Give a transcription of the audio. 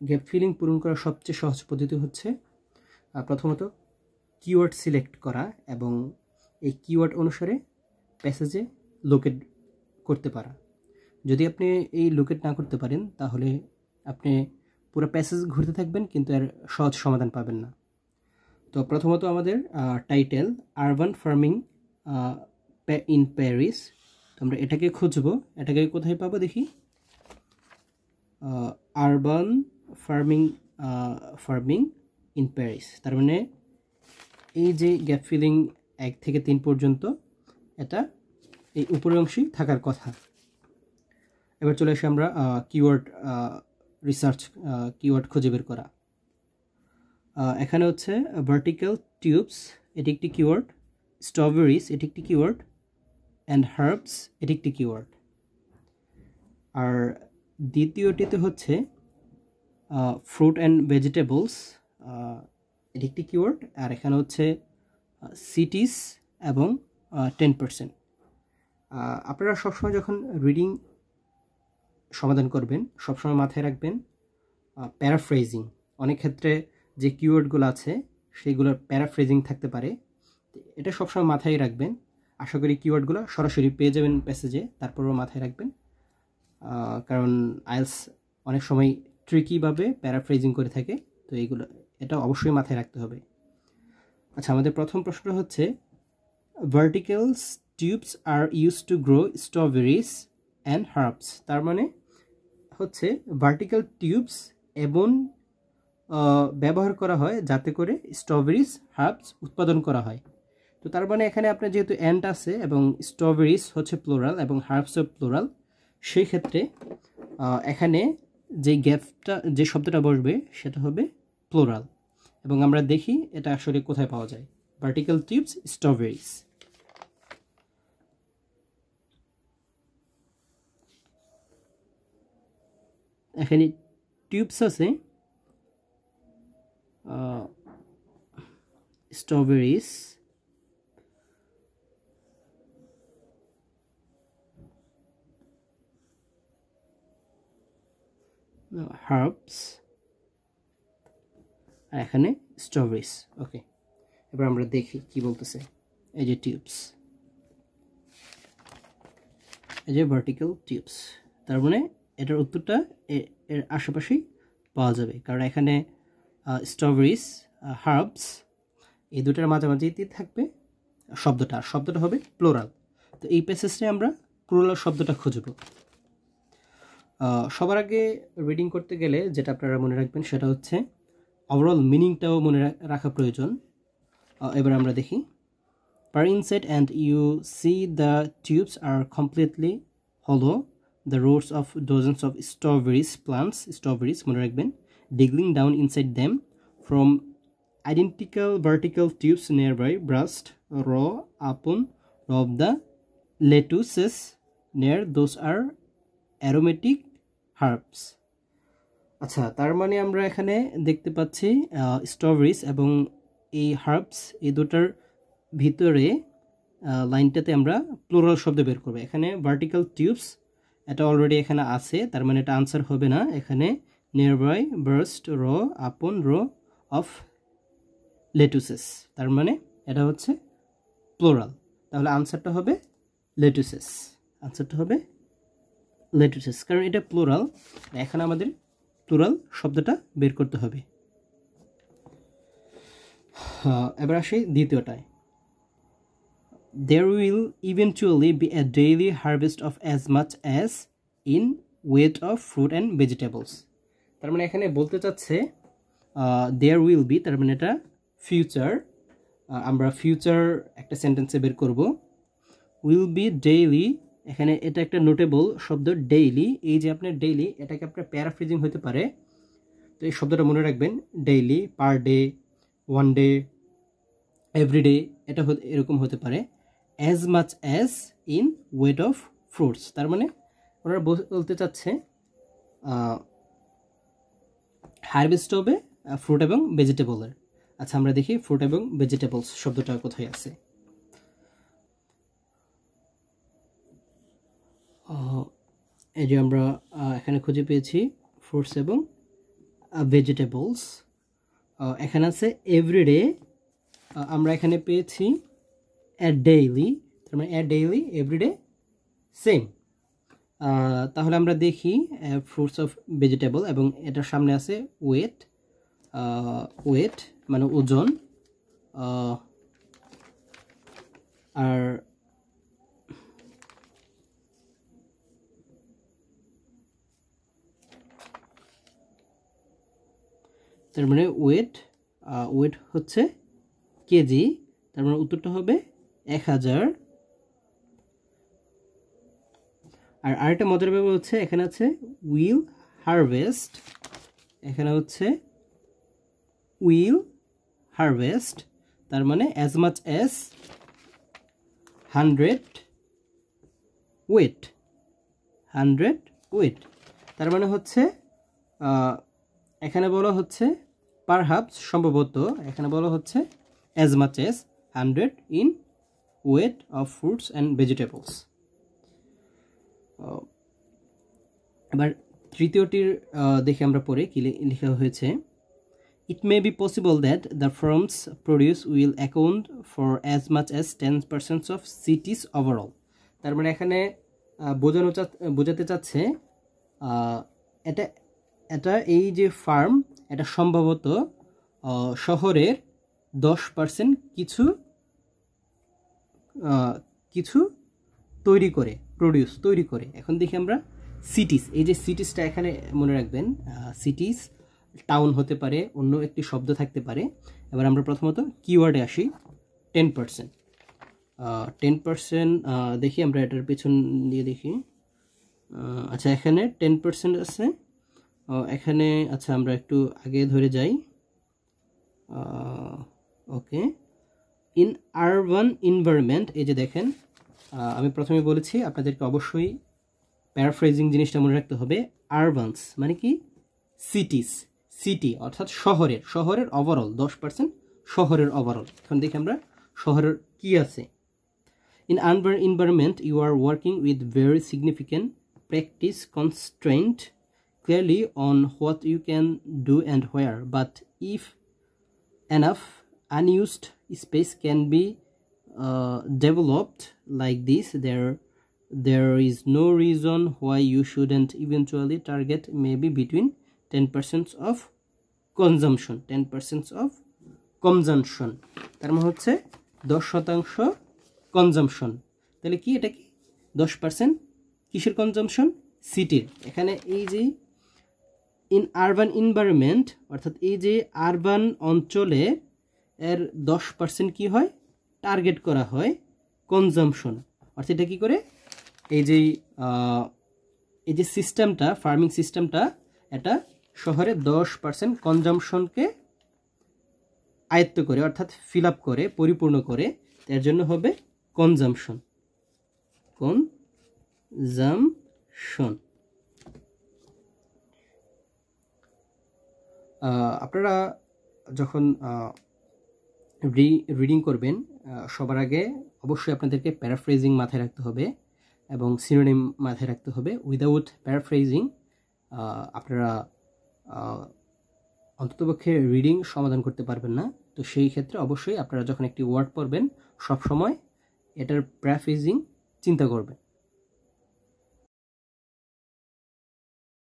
Gap filling পূরণ করার সবচেয়ে সহজ পদ্ধতি হচ্ছে প্রথমত কিওয়ার্ড সিলেক্ট করা এবং এই কিওয়ার্ড অনুসারে প্যাসেজে লোকেট করতে পারা। যদি আপনি এই লোকেট না করতে পারেন তাহলে আপনি পুরো প্যাসেজ ঘুরতে থাকবেন কিন্তু এর সহজ সমাধান পাবেন না। তো প্রথমত আমাদের title urban farming in Paris, তো আমরা এটাকে খুঁজবো। এটাকে কোথায় পাবো দেখি, আরবান ফার্মিং ইন প্যারিস। তার মানে এই যে গ্যাপ ফিলিং 1 থেকে 3 পর্যন্ত এটা এই উপরের অংশেই থাকার কথা। এবার চলে আসি আমরা কিওয়ার্ড রিসার্চ, কিওয়ার্ড খুঁজে বের করা। এখানে হচ্ছে ভার্টিক্যাল টিউবস এটি একটি কিওয়ার্ড, স্ট্রবেরিজ এটি একটি কিওয়ার্ড, অ্যান্ড হার্বস এটি একটি কিওয়ার্ড। আর দ্বিতীয়টিতে হচ্ছে ফ্রুট অ্যান্ড ভেজিটেবলস এটি একটি কিওয়ার্ড। আর এখানে হচ্ছে সিটিস এবং 10%। আপনারা সবসময় যখন রিডিং সমাধান করবেন সবসময় মাথায় রাখবেন প্যারাফ্রেজিং। অনেক ক্ষেত্রে যে কিওয়ার্ডগুলো আছে সেইগুলোর প্যারাফ্রেজিং থাকতে পারে, এটা সবসময় মাথায় রাখবেন। আশা করি কিওয়ার্ডগুলো সরাসরি পেয়ে যাবেন প্যাসেজে, তারপরেও মাথায় রাখবেন, কারণ আইএলস অনেক সময় ট্রিকিভাবে প্যারাফ্রেজিং করে থাকে, তো এটা অবশ্যই মাথায় রাখতে হবে। আচ্ছা, আমাদের প্রথম প্রশ্নটা হচ্ছে vertical tubes are use to grow strawberries and herbs. তার মানে হচ্ছে ভার্টিক্যাল টিউবস এবং ব্যবহার করা হয় যাতে করে স্ট্রবেরিজ হার্বস উৎপাদন করা হয়। তো তার মানে এখানে আপনার যেহেতু অ্যান্ড আছে এবং স্ট্রবেরিজ হচ্ছে প্লোরাল এবং হার্বসও প্লোরাল, সেই ক্ষেত্রে এখানে যে গ্যাপটা, যে শব্দটা বসবে সেটা হবে প্লোরাল। এবং আমরা দেখি এটা আসলে কোথায় পাওয়া যায়, ভার্টিক্যাল টিউবস স্ট্রবেরিজ। এখানে টিউবস আছে, স্ট্রবেরিজ, হার্বস, আর এখানে স্ট্রবেরিজ। ওকে, এবার আমরা দেখি কি বলতেছে। এই যে টিউবস, এই যে ভার্টিক্যাল টিউবস, তার মানে এটার উত্তরটা এর আশেপাশেই পাওয়া যাবে, কারণ এখানে স্ট্রবেরিজ, হার্বস এই দুটার মাঝামাঝিতে থাকবে শব্দটা হবে প্লোরাল। তো এই প্যাসেজে আমরা প্লোরাল শব্দটা খুঁজব। সবার আগে রিডিং করতে গেলে যেটা আপনারা মনে রাখবেন সেটা হচ্ছে ওভারঅল মিনিংটাও মনে রাখা প্রয়োজন। এবার আমরা দেখি, per inside and you see the tubes are completely hollow, the roots of dozens of strawberries মনে রাখবেন, digging down inside them from identical vertical tubes nearby burst row upon row of the lettuces near those are aromatic herbs। আচ্ছা, তার মানে আমরা এখানে দেখতে পাচ্ছি strawberries এবং এই হার্বস এই দুটার ভিতরে লাইনটাতে আমরা প্লুরাল শব্দ বের করব। এখানে ভার্টিক্যাল টিউবস এটা অলরেডি এখানে আছে, তার মানে এটা আনসার হবে না। এখানে নিয়ারবাই বার্স্ট রো আপন রো অফ লেটুসেস, তার মানে এটা হচ্ছে প্লুরাল। তাহলে আনসারটা হবে লেটুসেস, কারণ এটা প্লুরাল। এখানে আমাদের প্লুরাল শব্দটা বের করতে হবে। এবার আসি দ্বিতীয়টায়, there will eventually be a daily harvest of as much as in weight of fruit and vegetables। তার মানে এখানে বলতে চাচ্ছে there will be, তার মানে এটা ফিউচার, আমরা ফিউচার একটা সেন্টেন্সে বের করব। will be daily, এখানে এটা একটা নোটেবল শব্দ ডেইলি। এই যে আপনার ডেইলি, এটাকে আপনার প্যারাফ্রেজিং হতে পারে, তো এই শব্দটা মনে রাখবেন, daily, per day, one day, everyday, এটা এরকম হতে পারে। As much as in weight of fruits, তার মানে ওনারা বলতে চাচ্ছে হারভেস্ট হবে ফ্রুট এবং ভেজিটেবলের। আচ্ছা, আমরা দেখি ফ্রুট এবং ভেজিটেবলস শব্দটা কোথায় আছে। এই যে আমরা এখানে খুঁজে পেয়েছি ফ্রুটস এবং ভেজিটেবলস। এখানে আছে এভরিডে, আমরা এখানে পেয়েছি অ্যাট ডেইলি, তার মানে অ্যাট ডেইলি, এভরিডে, সেম। তাহলে আমরা দেখি ফ্রুটস অফ ভেজিটেবল, এবং এটার সামনে আছে ওয়েট, ওয়েট মানে ওজন, আর তার মানে ওয়েট, ওয়েট হচ্ছে কেজি, তার মানে উত্তরটা হবে 1000। আর আরেকটা মজার ব্যাপার হচ্ছে এখানে আছে উইল হারভেস্ট, এখানে হচ্ছে উইল হারভেস্ট, তার মানে as much as 100 weight, 100 weight, তার মানে হচ্ছে এখানে বলা হচ্ছে পারহাপস, সম্ভবত এখানে বলা হচ্ছে as much as 100 in weight of fruits and vegetables. এবার তৃতীয়টির দেখে আমরা পরে কি লেখা হয়েছে। It may be possible that the farms produce will account for as much as 10% of cities overall. তার মানে এখানে বোঝাতে চাচ্ছে এটা এটা এই যে ফার্ম, এটা সম্ভবত শহরের 10% কিছু তৈরি করে, প্রডিউস তৈরি করে। এখন দেখি আমরা সিটিস, এই যে সিটিসটা এখানে মনে রাখবেন, সিটিস টাউন হতে পারে, অন্য একটি শব্দ থাকতে পারে। এবার আমরা প্রথমত কিওয়ার্ডে আসি, 10%, 10% দেখি আমরা এটার পেছন দিয়ে দেখি। আচ্ছা, এখানে 10% আছে, এখানে আচ্ছা আমরা একটু আগে ধরে যাই। ওকে, ইন আরবান এনভায়রনমেন্ট, এই যে দেখেন, আমি প্রথমে বলেছি আপনাদেরকে অবশ্যই প্যারাফ্রেজিং জিনিসটা মনে রাখতে হবে। আরবানস মানে কি? সিটিস, সিটি অর্থাৎ শহরের ওভারঅল 10%, শহরের ওভারঅল। এখন দেখি আমরা শহরের কি আছে। In urban environment you are working with very significant practice constraint clearly on what you can do and where, but if enough unused space can be developed like this, there is no reason why you shouldn't eventually target maybe between 10% of consumption, 10% of consumption, তার মানে হচ্ছে 10% consumption. তাহলে কি এটা কি 10% কিসের consumption? সিটির। এখানে এই যে ইন আরবান এনভায়রনমেন্ট অর্থাৎ এই যে আরবান অঞ্চলে এর 10% কি হয়? টার্গেট করা হয় কনজাম্পশন। অর্থাৎ এটা কি করে, এই যে সিস্টেমটা, ফার্মিং সিস্টেমটা, এটা শহরে 10% কনজাম্পশনকে আয়ত্ত করে, অর্থাৎ ফিল আপ করে, পরিপূর্ণ করে। এর জন্য হবে কনজাম্পশন, কনজাম্পশন। আপনারা যখন রিডিং করবেন সবার আগে অবশ্যই আপনাদেরকে প্যারাফ্রেজিং মাথায় রাখতে হবে এবং সিনোনিম মাথায় রাখতে হবে। উইদাউট প্যারাফ্রেজিং আপনারা অন্ততপক্ষে রিডিং সমাধান করতে পারবেন না। তো সেই ক্ষেত্রে অবশ্যই আপনারা যখন একটি ওয়ার্ড পড়বেন সবসময় এটার প্যারাফ্রেজিং চিন্তা করবেন।